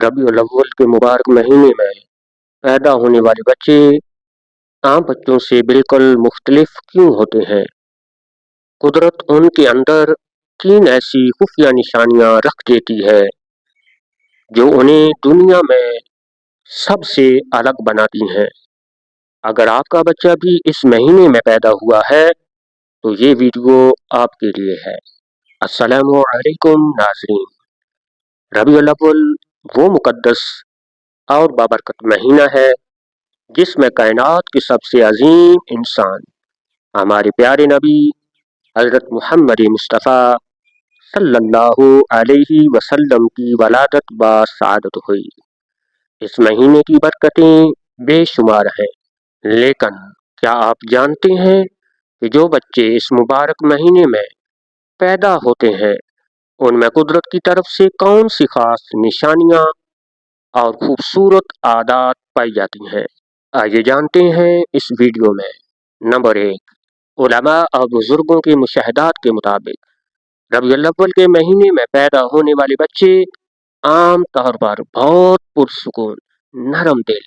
रबी अव्वल के मुबारक महीने में पैदा होने वाले बच्चे आम बच्चों से बिल्कुल मुख्तलिफ क्यों होते हैं? कुदरत उनके अंदर किन ऐसी खुफिया निशानियां रख देती है जो उन्हें दुनिया में सबसे अलग बनाती हैं? अगर आपका बच्चा भी इस महीने में पैदा हुआ है तो ये वीडियो आपके लिए है। अस्सलामु अलैकुम नाज़रीन। रबी अव्वल वो मुकद्दस और बाबरकत महीना है जिसमें कायनात के सबसे अजीम इंसान हमारे प्यारे नबी हजरत मोहम्मद मुस्तफ़ा सल्लल्लाहु अलैहि वसल्लम की वलादत व सआदत हुई। इस महीने की बरकतें बेशुमार हैं, लेकिन क्या आप जानते हैं कि जो बच्चे इस मुबारक महीने में पैदा होते हैं उनमें कुदरत की तरफ से कौन सी खास निशानियां और खूबसूरत आदात पाई जाती हैं? आइए जानते हैं इस वीडियो में। नंबर 1, उलमा और बुजुर्गों के मुशाहदात के मुताबिक रबी अव्वल के महीने में पैदा होने वाले बच्चे आम तौर पर बहुत पुरसुकून, नरम दिल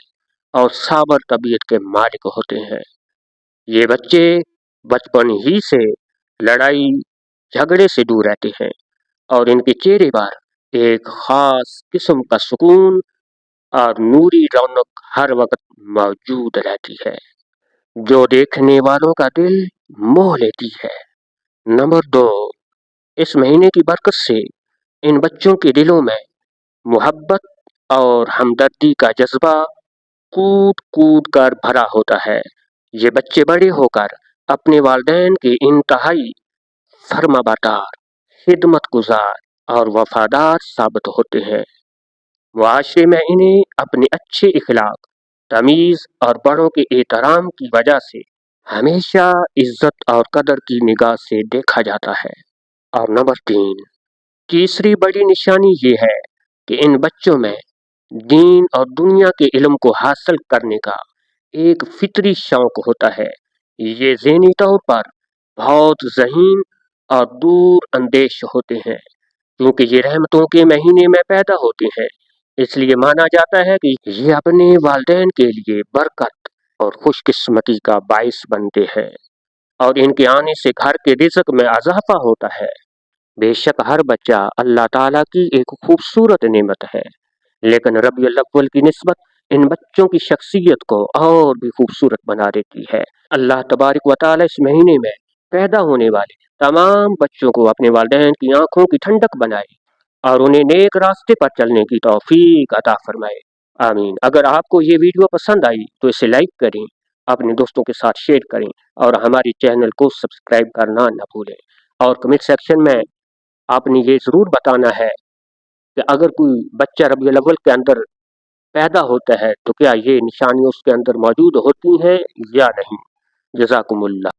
और साबर तबीयत के मालिक होते हैं। ये बच्चे बचपन ही से लड़ाई झगड़े से दूर रहते हैं और इनके चेहरे पर एक खास किस्म का सुकून और नूरी रौनक हर वक्त मौजूद रहती है जो देखने वालों का दिल मोह लेती है। नंबर 2, इस महीने की बरकत से इन बच्चों के दिलों में मोहब्बत और हमदर्दी का जज्बा कूद कूद कर भरा होता है। ये बच्चे बड़े होकर अपने वालिदैन के इंतहाई फर्माबरदार, खिदमत गुजार और वफादार साबित होते हैं। मुआशरे में इन्हें अपने अच्छे इखलाक, तमीज़ और बड़ों के एहतराम की वजह से हमेशा इज्जत और कदर की निगाह से देखा जाता है। और नंबर 3, तीसरी बड़ी निशानी ये है कि इन बच्चों में दीन और दुनिया के इल्म को हासिल करने का एक फितरी शौक होता है। ये ज़हनी तौर पर बहुत ज़हीन और दूर अंदेश होते हैं। क्योंकि ये रहमतों के महीने में पैदा होते हैं, इसलिए माना जाता है कि ये अपने वालिदैन के लिए बरकत और खुशकिस्मती का बाइस बनते हैं और इनके आने से घर के रिज़्क में इजाफा होता है। बेशक हर बच्चा अल्लाह ताला की एक खूबसूरत नेमत है, लेकिन रबी अव्वल की निस्बत इन बच्चों की शख्सियत को और भी खूबसूरत बना देती है। अल्लाह तबारक व तआला इस महीने में पैदा होने वाले तमाम बच्चों को अपने वालिदैन की आंखों की ठंडक बनाए और उन्हें नेक रास्ते पर चलने की तौफीक अता फरमाए। आमीन। अगर आपको ये वीडियो पसंद आई तो इसे लाइक करें, अपने दोस्तों के साथ शेयर करें और हमारे चैनल को सब्सक्राइब करना न भूलें। और कमेंट सेक्शन में आपने ये ज़रूर बताना है कि अगर कोई बच्चा रबी अव्वल के अंदर पैदा होता है तो क्या ये निशानियाँ उसके अंदर मौजूद होती हैं या नहीं। जज़ाकुमुल्लाह।